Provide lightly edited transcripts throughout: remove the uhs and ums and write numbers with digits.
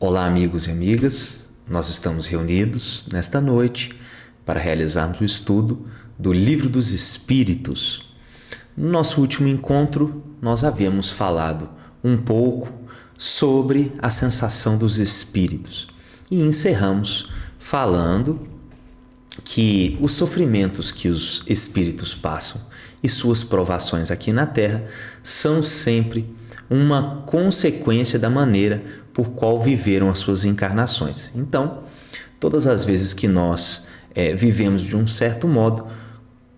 Olá, amigos e amigas. Nós estamos reunidos nesta noite para realizarmos o estudo do Livro dos Espíritos. No nosso último encontro, nós havíamos falado um pouco sobre a sensação dos espíritos e encerramos falando que os sofrimentos que os espíritos passam e suas provações aqui na Terra são sempre uma consequência da maneira por qual viveram as suas encarnações. Então, todas as vezes que nós vivemos de um certo modo,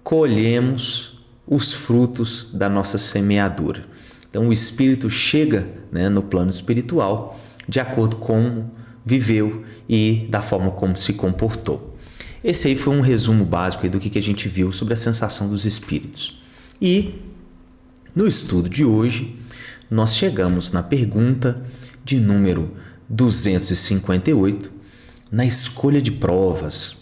colhemos os frutos da nossa semeadura. Então, o espírito chega, no plano espiritual de acordo com como viveu e da forma como se comportou. Esse aí foi um resumo básico do que a gente viu sobre a sensação dos espíritos. E no estudo de hoje, nós chegamos na pergunta de número 258, na escolha de provas.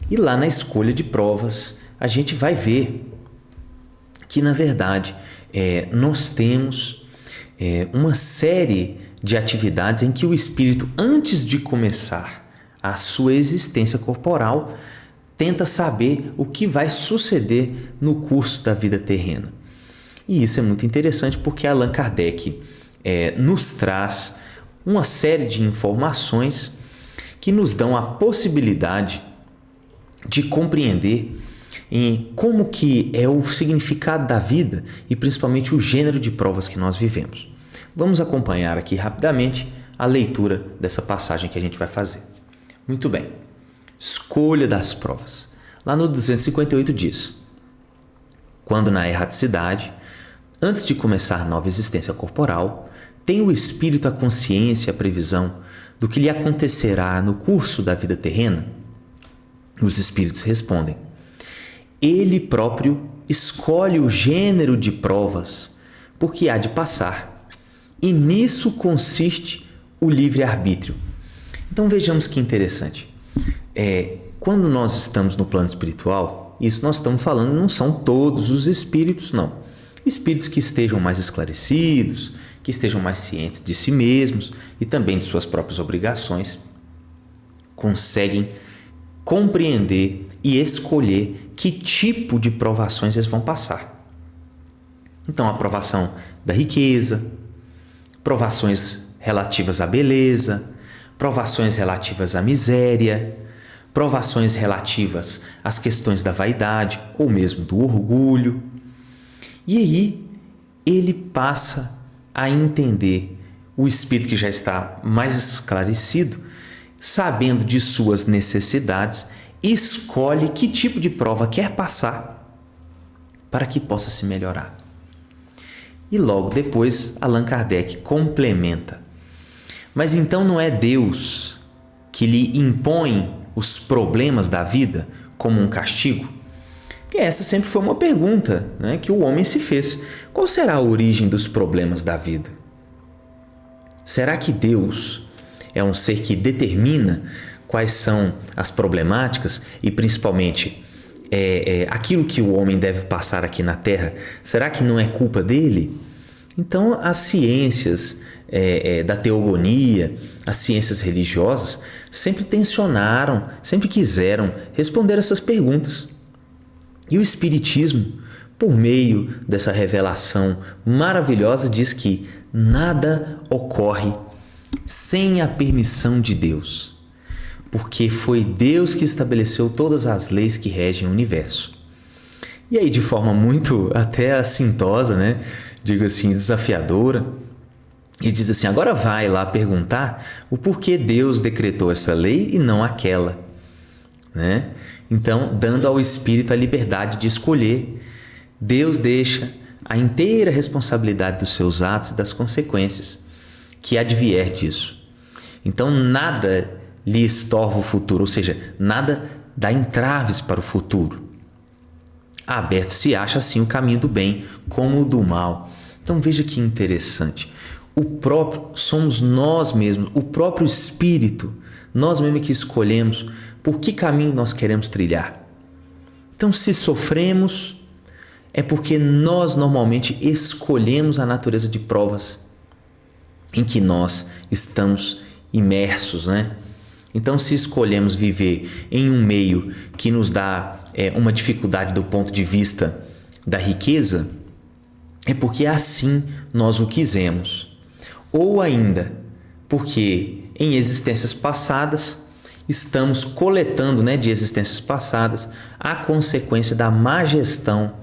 E lá na escolha de provas, a gente vai ver que, na verdade, nós temos uma série de atividades em que o espírito, antes de começar a sua existência corporal, tenta saber o que vai suceder no curso da vida terrena. E isso é muito interessante porque Allan Kardec nos traz uma série de informações que nos dão a possibilidade de compreender como que é o significado da vida e principalmente o gênero de provas que nós vivemos. Vamos acompanhar aqui rapidamente a leitura dessa passagem que a gente vai fazer. Muito bem. Escolha das provas. Lá no 258 diz: quando na erraticidade, antes de começar nova existência corporal, tem o espírito a consciência e a previsão do que lhe acontecerá no curso da vida terrena? Os espíritos respondem: ele próprio escolhe o gênero de provas porque há de passar, e nisso consiste o livre-arbítrio. Então vejamos que interessante. Quando nós estamos no plano espiritual, isso nós estamos falando, não são todos os espíritos, não. Espíritos que estejam mais esclarecidos, que estejam mais cientes de si mesmos e também de suas próprias obrigações, conseguem compreender e escolher que tipo de provações eles vão passar. Então, a provação da riqueza, provações relativas à beleza, provações relativas à miséria, provações relativas às questões da vaidade ou mesmo do orgulho. E aí ele passa a entender, o espírito que já está mais esclarecido, sabendo de suas necessidades, escolhe que tipo de prova quer passar para que possa se melhorar. E logo depois Allan Kardec complementa: mas então não é Deus que lhe impõe os problemas da vida como um castigo? E essa sempre foi uma pergunta, que o homem se fez. Qual será a origem dos problemas da vida? Será que Deus é um ser que determina quais são as problemáticas e principalmente aquilo que o homem deve passar aqui na Terra? Será que não é culpa dele? Então as ciências da teogonia, as ciências religiosas sempre tensionaram, sempre quiseram responder essas perguntas. E o Espiritismo, por meio dessa revelação maravilhosa, diz que nada ocorre sem a permissão de Deus, porque foi Deus que estabeleceu todas as leis que regem o universo. E aí, de forma muito até assintosa, digo assim, desafiadora, e diz assim: agora vai lá perguntar o porquê Deus decretou essa lei e não aquela, Então, dando ao espírito a liberdade de escolher, Deus deixa a inteira responsabilidade dos seus atos e das consequências que advier disso. Então, nada lhe estorva o futuro, ou seja, nada dá entraves para o futuro. Aberto se acha assim o caminho do bem como o do mal. Então, veja que interessante. Somos nós mesmos, o próprio espírito, nós mesmos que escolhemos por que caminho nós queremos trilhar. Então, se sofremos, é porque nós normalmente escolhemos a natureza de provas em que nós estamos imersos, né? Então, se escolhemos viver em um meio que nos dá uma dificuldade do ponto de vista da riqueza, é porque assim nós o quisemos. Ou ainda, porque em existências passadas estamos coletando, né, de existências passadas a consequência da má gestão,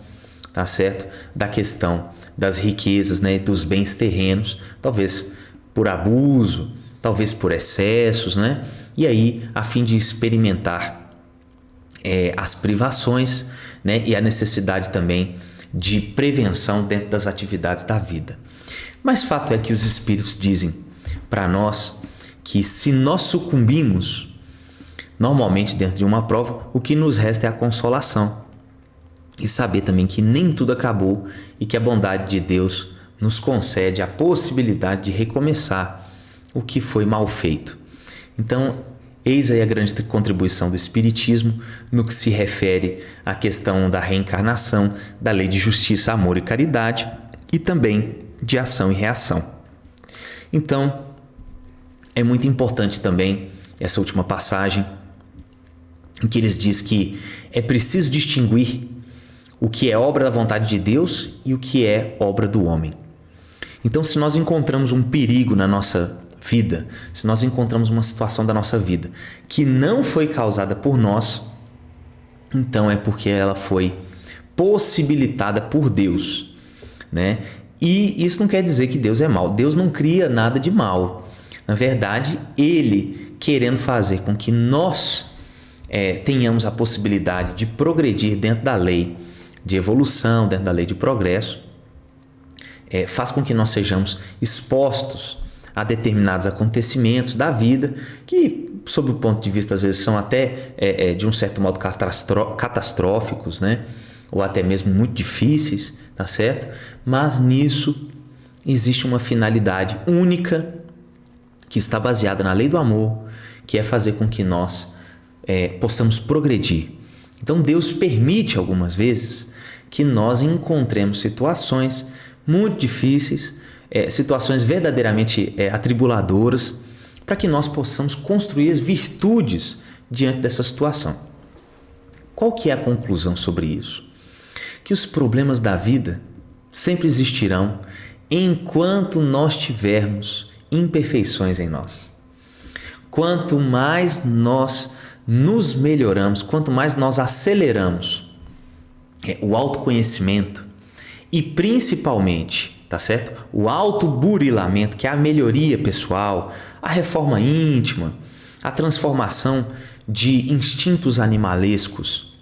tá certo? Da questão das riquezas, né, dos bens terrenos, talvez por abuso, talvez por excessos, né? E aí, a fim de experimentar as privações, né, e a necessidade também de prevenção dentro das atividades da vida. Mas fato é que os Espíritos dizem para nós que se nós sucumbimos, normalmente dentro de uma prova, o que nos resta é a consolação. E saber também que nem tudo acabou e que a bondade de Deus nos concede a possibilidade de recomeçar o que foi mal feito. Então, eis aí a grande contribuição do Espiritismo no que se refere à questão da reencarnação, da lei de justiça, amor e caridade e também de ação e reação. Então, é muito importante também essa última passagem em que eles dizem que é preciso distinguir o que é obra da vontade de Deus e o que é obra do homem. Então, se nós encontramos um perigo na nossa vida, se nós encontramos uma situação da nossa vida que não foi causada por nós, então é porque ela foi possibilitada por Deus, né? E isso não quer dizer que Deus é mau. Deus não cria nada de mal. Na verdade, Ele querendo fazer com que nós tenhamos a possibilidade de progredir dentro da lei de evolução, dentro da lei de progresso, faz com que nós sejamos expostos a determinados acontecimentos da vida que, sob o ponto de vista, às vezes são até de um certo modo catastróficos, né? Ou até mesmo muito difíceis, tá certo? Mas nisso existe uma finalidade única que está baseada na lei do amor, que é fazer com que nós possamos progredir. Então Deus permite algumas vezes que nós encontremos situações muito difíceis, situações verdadeiramente atribuladoras, para que nós possamos construir as virtudes diante dessa situação. Qual que é a conclusão sobre isso? Que os problemas da vida sempre existirão enquanto nós tivermos imperfeições em nós. Quanto mais nós nos melhoramos, quanto mais nós aceleramos o autoconhecimento e principalmente, tá certo? O autoburilamento, que é a melhoria pessoal, a reforma íntima, a transformação de instintos animalescos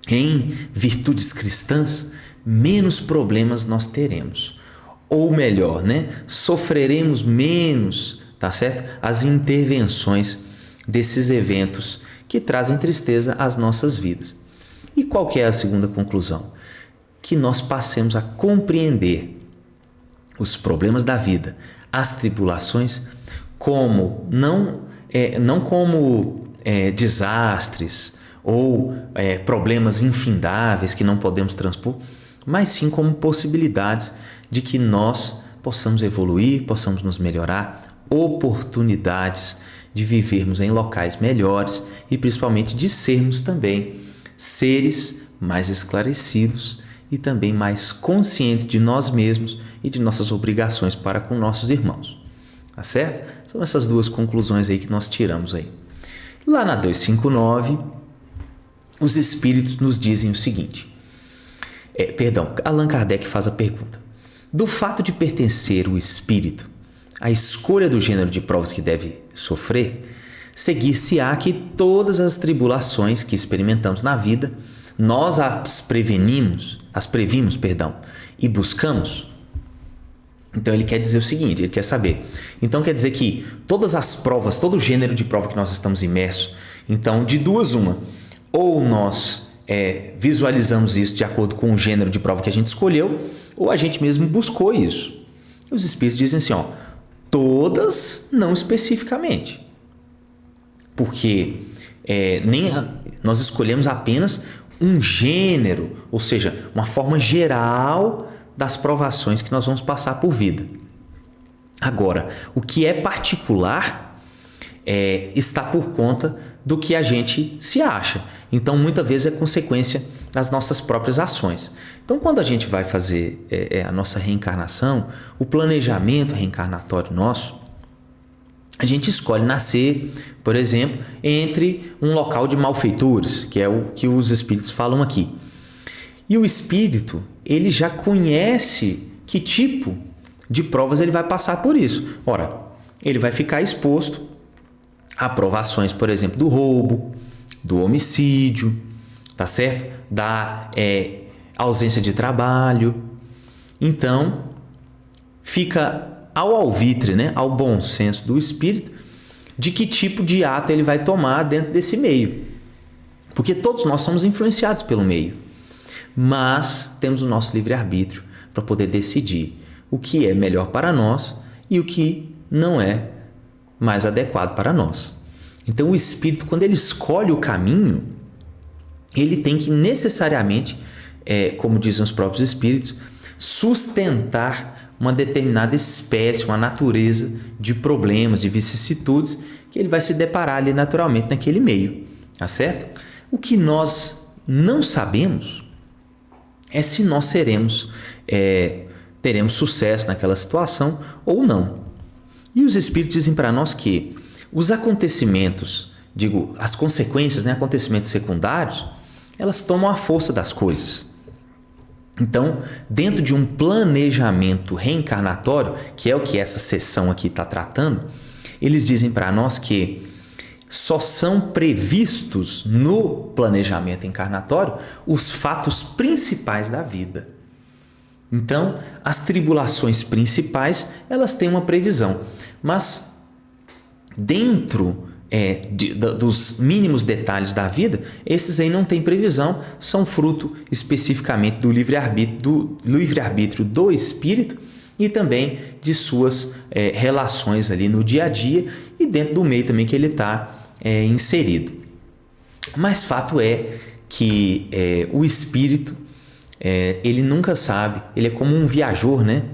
em virtudes cristãs, menos problemas nós teremos. Ou melhor, né? Sofreremos menos, tá certo? As intervenções desses eventos que trazem tristeza às nossas vidas. E qual que é a segunda conclusão? Que nós passemos a compreender os problemas da vida, as tribulações, como não como desastres ou problemas infindáveis que não podemos transpor, mas sim como possibilidades de que nós possamos evoluir, possamos nos melhorar, oportunidades de vivermos em locais melhores e principalmente de sermos também seres mais esclarecidos e também mais conscientes de nós mesmos e de nossas obrigações para com nossos irmãos. Tá certo? São essas duas conclusões aí que nós tiramos aí. Lá na 259, os Espíritos nos dizem o seguinte. Allan Kardec faz a pergunta. Do fato de pertencer o espírito à escolha do gênero de provas que deve sofrer, seguir-se-á que todas as tribulações que experimentamos na vida, nós as previmos, e buscamos. Então ele quer dizer o seguinte, ele quer saber. Então quer dizer que todas as provas, todo o gênero de prova que nós estamos imersos, então de duas uma, ou nós visualizamos isso de acordo com o gênero de prova que a gente escolheu, ou a gente mesmo buscou isso. Os Espíritos dizem assim, todas não especificamente, porque nós escolhemos apenas um gênero, ou seja, uma forma geral das provações que nós vamos passar por vida. Agora, o que é particular está por conta do que a gente se acha. Então, muitas vezes é consequência das nossas próprias ações. Então, quando a gente vai fazer a nossa reencarnação, o planejamento reencarnatório nosso, a gente escolhe nascer, por exemplo, entre um local de malfeitores, que é o que os espíritos falam aqui. E o espírito, ele já conhece que tipo de provas ele vai passar por isso. Ora, ele vai ficar exposto a provações, por exemplo, do roubo, do homicídio, tá certo? Da ausência de trabalho. Então, fica ao alvitre, né? Ao bom senso do espírito, de que tipo de ato ele vai tomar dentro desse meio. Porque todos nós somos influenciados pelo meio. Mas temos o nosso livre-arbítrio para poder decidir o que é melhor para nós e o que não é mais adequado para nós. Então o espírito, quando ele escolhe o caminho, ele tem que necessariamente, como dizem os próprios espíritos, sustentar uma determinada espécie, uma natureza de problemas, de vicissitudes que ele vai se deparar ali naturalmente naquele meio, tá certo? O que nós não sabemos é se nós teremos sucesso naquela situação ou não. E os espíritos dizem para nós que os acontecimentos, as consequências, né, acontecimentos secundários, elas tomam a força das coisas. Então, dentro de um planejamento reencarnatório, que é o que essa sessão aqui está tratando, eles dizem para nós que só são previstos no planejamento encarnatório os fatos principais da vida. Então, as tribulações principais, elas têm uma previsão, mas dentro dos mínimos detalhes da vida, esses aí não têm previsão, são fruto especificamente do livre-arbítrio do espírito e também de suas relações ali no dia a dia e dentro do meio também que ele está inserido. Mas fato é que o espírito, ele nunca sabe, ele é como um viajor, né?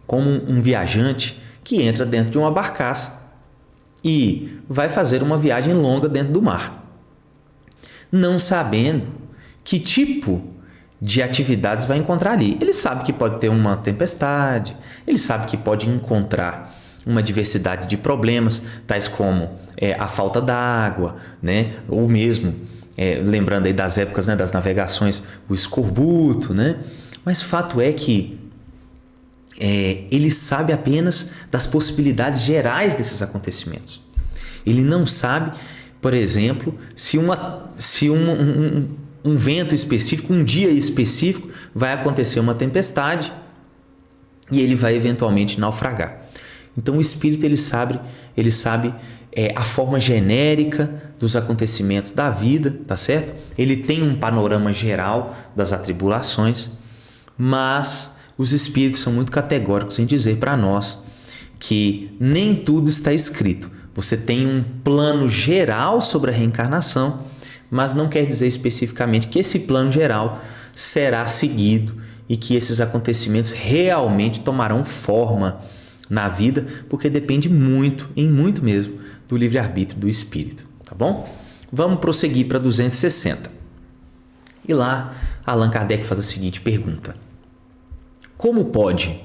Como um viajante que entra dentro de uma barcaça e vai fazer uma viagem longa dentro do mar, não sabendo que tipo de atividades vai encontrar ali. Ele sabe que pode ter uma tempestade, ele sabe que pode encontrar uma diversidade de problemas, tais como a falta d'água, né? Ou mesmo, lembrando aí das épocas, né, das navegações, o escorbuto, né? Mas fato é que ele sabe apenas das possibilidades gerais desses acontecimentos. Ele não sabe, por exemplo, se um vento específico, um dia específico, vai acontecer uma tempestade e ele vai eventualmente naufragar. Então o espírito ele sabe a forma genérica dos acontecimentos da vida, tá certo? Ele tem um panorama geral das atribulações, mas os espíritos são muito categóricos em dizer para nós que nem tudo está escrito. Você tem um plano geral sobre a reencarnação, mas não quer dizer especificamente que esse plano geral será seguido e que esses acontecimentos realmente tomarão forma na vida, porque depende muito, em muito mesmo, do livre-arbítrio do espírito, tá bom? Vamos prosseguir para 260. E lá, Allan Kardec faz a seguinte pergunta: como pode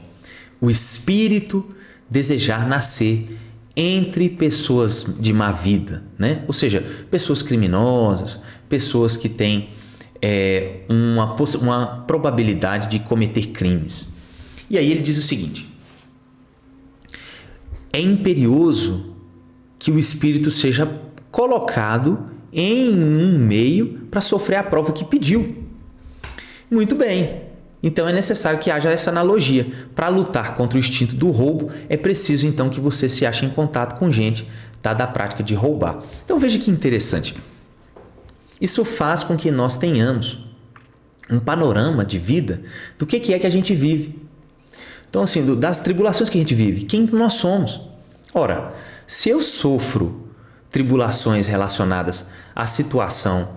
o espírito desejar nascer entre pessoas de má vida, né? Ou seja, pessoas criminosas, pessoas que têm uma probabilidade de cometer crimes? E aí ele diz o seguinte: é imperioso que o espírito seja colocado em um meio para sofrer a prova que pediu. Muito bem. Então é necessário que haja essa analogia. Para lutar contra o instinto do roubo, é preciso então que você se ache em contato com gente da prática de roubar. Então veja que interessante. Isso faz com que nós tenhamos um panorama de vida do que é que a gente vive. Então assim, das tribulações que a gente vive, quem nós somos. Ora, se eu sofro tribulações relacionadas à situação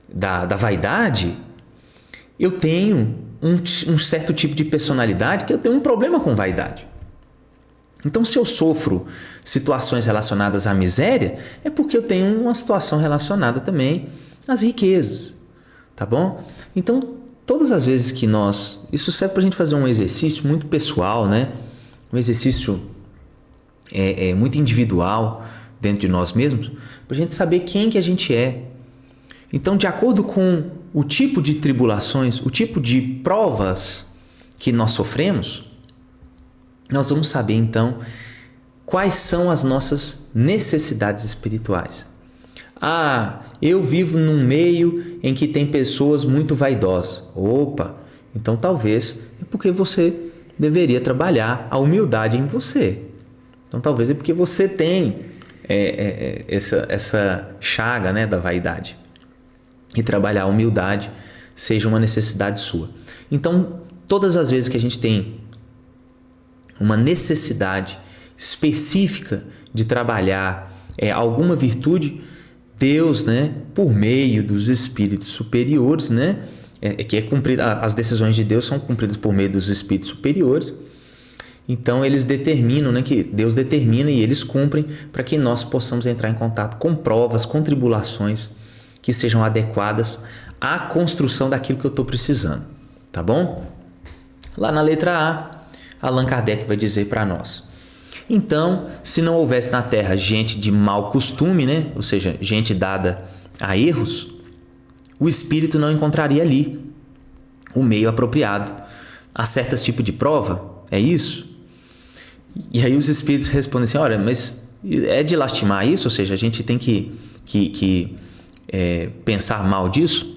da vaidade, eu tenho um certo tipo de personalidade que eu tenho um problema com vaidade. Então, se eu sofro situações relacionadas à miséria, é porque eu tenho uma situação relacionada também às riquezas, tá bom? Então, todas as vezes que isso serve para a gente fazer um exercício muito pessoal, né? Um exercício muito individual dentro de nós mesmos, para a gente saber quem que a gente é. Então, de acordo com o tipo de tribulações, o tipo de provas que nós sofremos, nós vamos saber então quais são as nossas necessidades espirituais. Eu vivo num meio em que tem pessoas muito vaidosas. Opa, então talvez é porque você deveria trabalhar a humildade em você. Então talvez é porque você tem essa chaga, né, da vaidade. E trabalhar a humildade seja uma necessidade sua. Então, todas as vezes que a gente tem uma necessidade específica de trabalhar alguma virtude, Deus, né, por meio dos espíritos superiores, né, as decisões de Deus são cumpridas por meio dos espíritos superiores. Então eles determinam, né, que Deus determina e eles cumprem para que nós possamos entrar em contato com provas, com tribulações que sejam adequadas à construção daquilo que eu estou precisando, tá bom? Lá na letra A, Allan Kardec vai dizer para nós: então, se não houvesse na Terra gente de mau costume, né? Ou seja, gente dada a erros, o espírito não encontraria ali o meio apropriado a certos tipos de prova, é isso? E aí os espíritos respondem assim: olha, mas é de lastimar isso? Ou seja, a gente tem que pensar mal disso?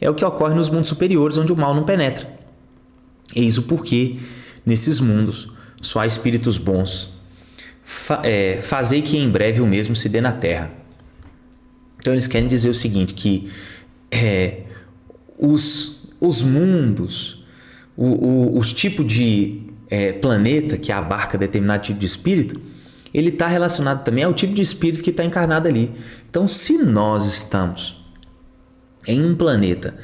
É o que ocorre nos mundos superiores, onde o mal não penetra. Eis o porquê, nesses mundos, só há espíritos bons. Fazei que em breve o mesmo se dê na Terra. Então eles querem dizer o seguinte, que os mundos, os tipos de planeta que abarca determinado tipo de espírito, ele está relacionado também ao tipo de espírito que está encarnado ali. Então, se nós estamos em um planeta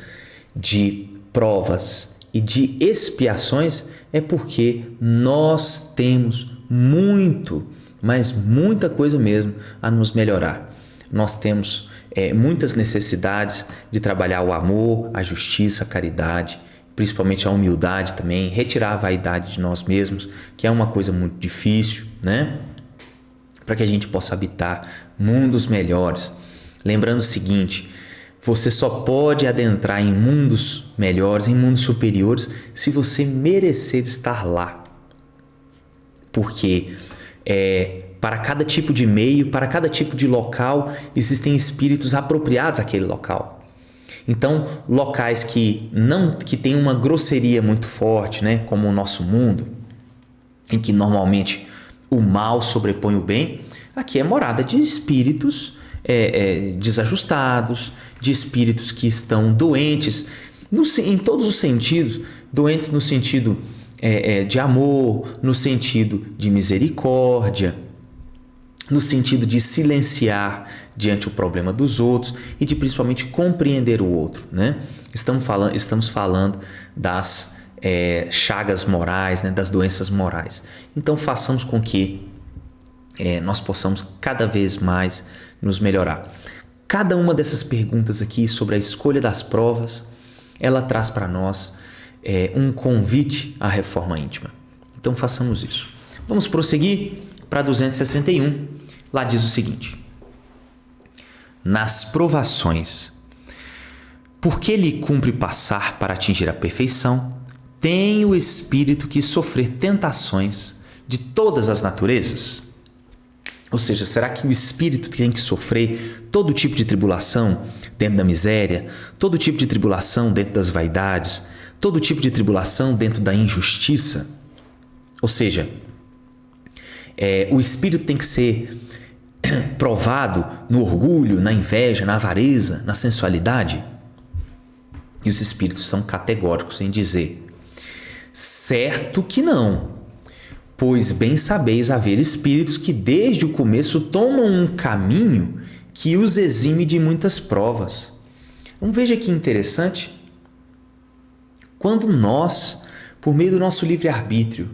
de provas e de expiações, é porque nós temos muito, mas muita coisa mesmo a nos melhorar. Nós temos muitas necessidades de trabalhar o amor, a justiça, a caridade, principalmente a humildade também, retirar a vaidade de nós mesmos, que é uma coisa muito difícil, né? Para que a gente possa habitar mundos melhores. Lembrando o seguinte: você só pode adentrar em mundos melhores, em mundos superiores, se você merecer estar lá. Porque para cada tipo de meio, para cada tipo de local, existem espíritos apropriados àquele local. Então, locais que têm uma grosseria muito forte, né, como o nosso mundo, em que normalmente o mal sobrepõe o bem, aqui é morada de espíritos desajustados, de espíritos que estão doentes, em todos os sentidos, doentes no sentido de amor, no sentido de misericórdia, no sentido de silenciar diante o problema dos outros e de principalmente compreender o outro, né? Estamos falando das chagas morais, né? Das doenças morais. Então façamos com que nós possamos cada vez mais nos melhorar. Cada uma dessas perguntas aqui sobre a escolha das provas, ela traz para nós um convite à reforma íntima. Então façamos isso. Vamos prosseguir para 261. Lá diz o seguinte: nas provações, porque lhe cumpre passar para atingir a perfeição, tem o espírito que sofrer tentações de todas as naturezas? Ou seja, será que o espírito tem que sofrer todo tipo de tribulação dentro da miséria, todo tipo de tribulação dentro das vaidades, todo tipo de tribulação dentro da injustiça? Ou seja, o espírito tem que ser provado no orgulho, na inveja, na avareza, na sensualidade? E os espíritos são categóricos em dizer: certo que não, pois bem sabeis haver espíritos que desde o começo tomam um caminho que os exime de muitas provas. Então veja que interessante, quando nós, por meio do nosso livre-arbítrio,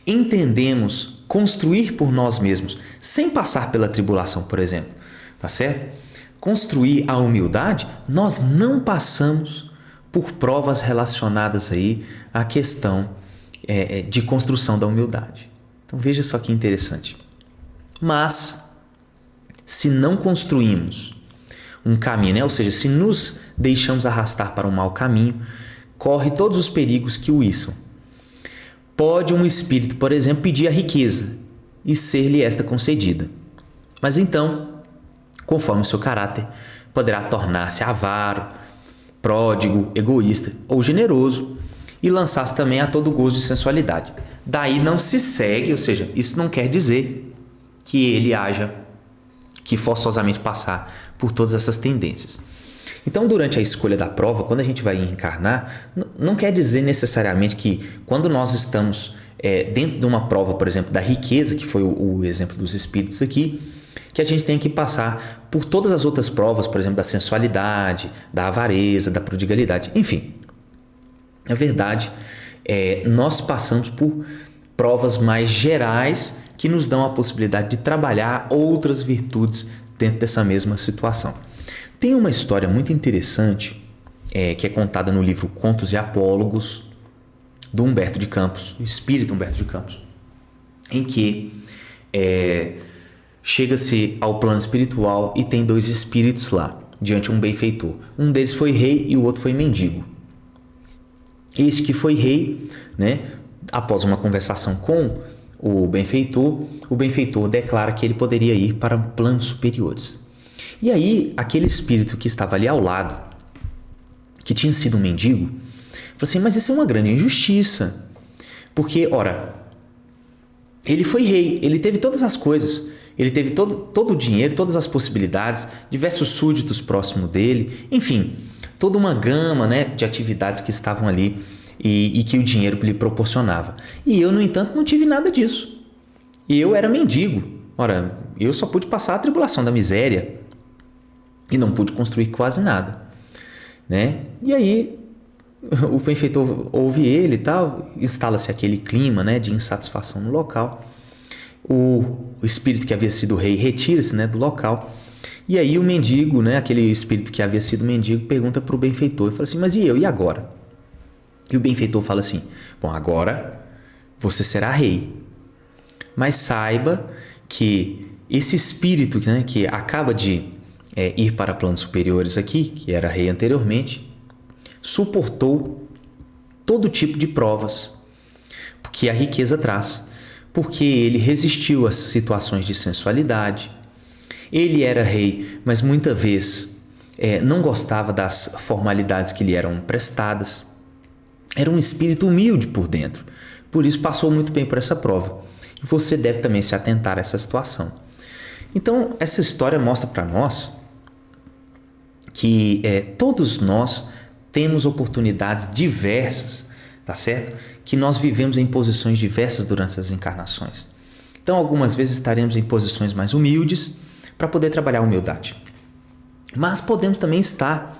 entendemos construir por nós mesmos, sem passar pela tribulação, por exemplo, tá certo? Construir a humildade, nós não passamos por provas relacionadas aí à questão de construção da humildade. Então veja só que interessante. Mas, se não construímos um caminho, né? Ou seja, se nos deixamos arrastar para um mau caminho, corre todos os perigos que o içam. Pode um espírito, por exemplo, pedir a riqueza e ser-lhe esta concedida. Mas então, conforme o seu caráter, poderá tornar-se avaro, pródigo, egoísta ou generoso e lançar-se também a todo gozo de sensualidade. Daí não se segue, ou seja, isso não quer dizer que ele haja que forçosamente passar por todas essas tendências. Então, durante a escolha da prova, quando a gente vai encarnar, não quer dizer necessariamente que quando nós estamos dentro de uma prova, por exemplo, da riqueza, que foi o exemplo dos espíritos aqui, que a gente tem que passar por todas as outras provas, por exemplo, da sensualidade, da avareza, da prodigalidade, enfim. Na verdade, nós passamos por provas mais gerais que nos dão a possibilidade de trabalhar outras virtudes dentro dessa mesma situação. Tem uma história muito interessante que é contada no livro Contos e Apólogos, do Humberto de Campos, o espírito Humberto de Campos, em que chega-se ao plano espiritual e tem dois espíritos lá, diante de um benfeitor. Um deles foi rei e o outro foi mendigo. Esse que foi rei, né, após uma conversação com o benfeitor declara que ele poderia ir para planos superiores. E aí, aquele espírito que estava ali ao lado, que tinha sido um mendigo, falou assim, mas isso é uma grande injustiça. Porque, ora, ele foi rei, ele teve todas as coisas, ele teve todo o dinheiro, todas as possibilidades, diversos súditos próximo dele, enfim, toda uma gama, né, de atividades que estavam ali e que o dinheiro lhe proporcionava. E eu, no entanto, não tive nada disso. E eu era mendigo. Ora, eu só pude passar a tribulação da miséria e não pude construir quase nada, né? E aí o benfeitor ouve ele e tal, instala-se aquele clima, né, de insatisfação no local. O espírito que havia sido rei retira-se, né, do local. E aí o mendigo, né, aquele espírito que havia sido mendigo, pergunta para o benfeitor e fala assim, mas e eu? E agora? E o benfeitor fala assim, bom, agora você será rei. Mas saiba que esse espírito, né, que acaba de ir para planos superiores aqui, que era rei anteriormente, suportou todo tipo de provas que a riqueza traz, porque ele resistiu às situações de sensualidade. Ele era rei, mas muitas vezes não gostava das formalidades que lhe eram prestadas. Era um espírito humilde por dentro, por isso passou muito bem por essa prova. E você deve também se atentar a essa situação. Então, essa história mostra para nós que todos nós temos oportunidades diversas, tá certo? Que nós vivemos em posições diversas durante as encarnações. Então, algumas vezes estaremos em posições mais humildes para poder trabalhar a humildade. Mas podemos também estar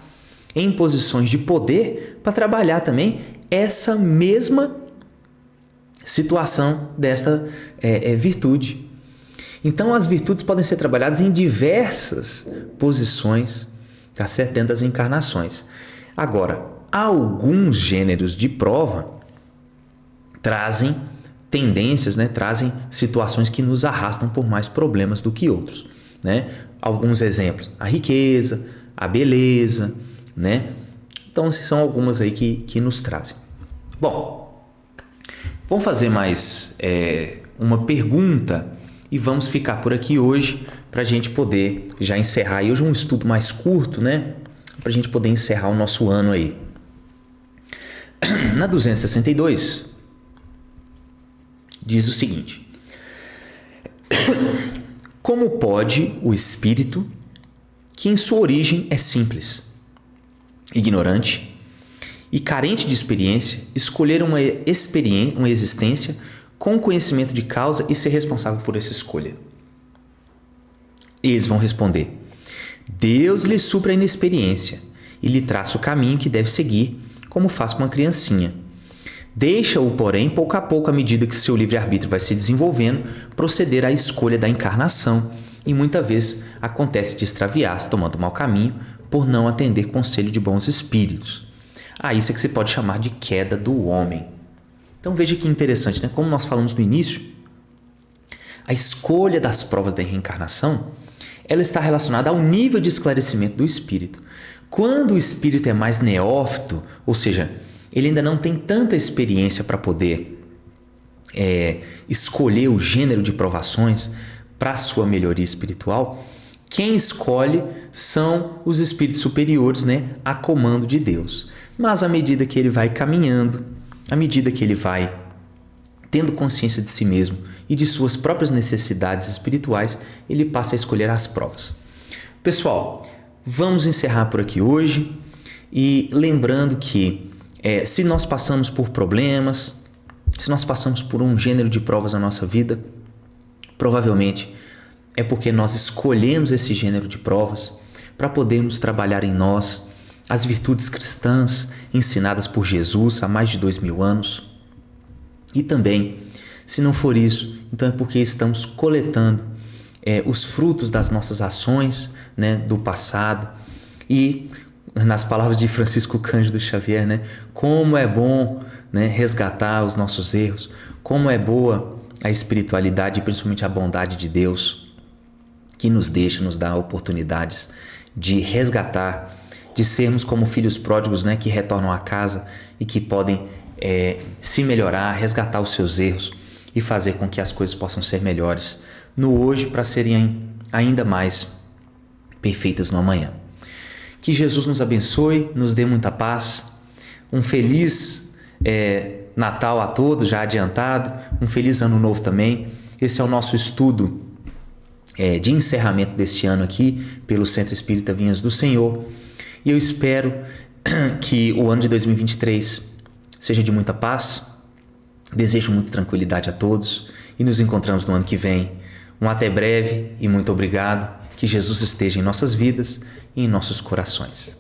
em posições de poder para trabalhar também essa mesma situação desta virtude. Então, as virtudes podem ser trabalhadas em diversas posições, tá certo? Dentro das encarnações. Agora, alguns gêneros de prova trazem tendências, né? Trazem situações que nos arrastam por mais problemas do que outros, né? Alguns exemplos, a riqueza, a beleza, né? Então, são algumas aí que nos trazem. Bom, vamos fazer mais uma pergunta e vamos ficar por aqui hoje para a gente poder já encerrar. E hoje um estudo mais curto, né? Para a gente poder encerrar o nosso ano aí. Na 262, diz o seguinte: como pode o espírito, que em sua origem é simples, ignorante e carente de experiência, escolher uma existência com conhecimento de causa e ser responsável por essa escolha? Eles vão responder: Deus lhe supra a inexperiência e lhe traça o caminho que deve seguir, como faz com uma criancinha. Deixa-o, porém, pouco a pouco, à medida que seu livre-arbítrio vai se desenvolvendo, proceder à escolha da encarnação e muitas vezes acontece de extraviar-se tomando o mau caminho por não atender conselho de bons espíritos. Isso é que você pode chamar de queda do homem. Então veja que interessante, né? Como nós falamos no início, a escolha das provas da reencarnação, ela está relacionada ao nível de esclarecimento do espírito. Quando o espírito é mais neófito, ou seja, ele ainda não tem tanta experiência para poder escolher o gênero de provações para a sua melhoria espiritual, quem escolhe são os espíritos superiores, né, a comando de Deus. Mas à medida que ele vai caminhando, à medida que ele vai tendo consciência de si mesmo e de suas próprias necessidades espirituais, ele passa a escolher as provas. Pessoal, vamos encerrar por aqui hoje e lembrando que se nós passamos por problemas, se nós passamos por um gênero de provas na nossa vida, provavelmente é porque nós escolhemos esse gênero de provas para podermos trabalhar em nós as virtudes cristãs ensinadas por Jesus há mais de 2000 anos. E também, se não for isso, então é porque estamos coletando os frutos das nossas ações, né, do passado. E, nas palavras de Francisco Cândido Xavier, né, como é bom, né, resgatar os nossos erros, como é boa a espiritualidade e principalmente a bondade de Deus, que nos dá oportunidades de resgatar, de sermos como filhos pródigos, né, que retornam à casa e que podem se melhorar, resgatar os seus erros e fazer com que as coisas possam ser melhores no hoje para serem ainda mais perfeitas no amanhã. Que Jesus nos abençoe, nos dê muita paz, um feliz Natal a todos, já adiantado, um feliz Ano Novo também. Esse é o nosso estudo de encerramento deste ano aqui pelo Centro Espírita Vinhas do Senhor. E eu espero que o ano de 2023 seja de muita paz. Desejo muita tranquilidade a todos e nos encontramos no ano que vem. Um até breve e muito obrigado. Que Jesus esteja em nossas vidas e em nossos corações.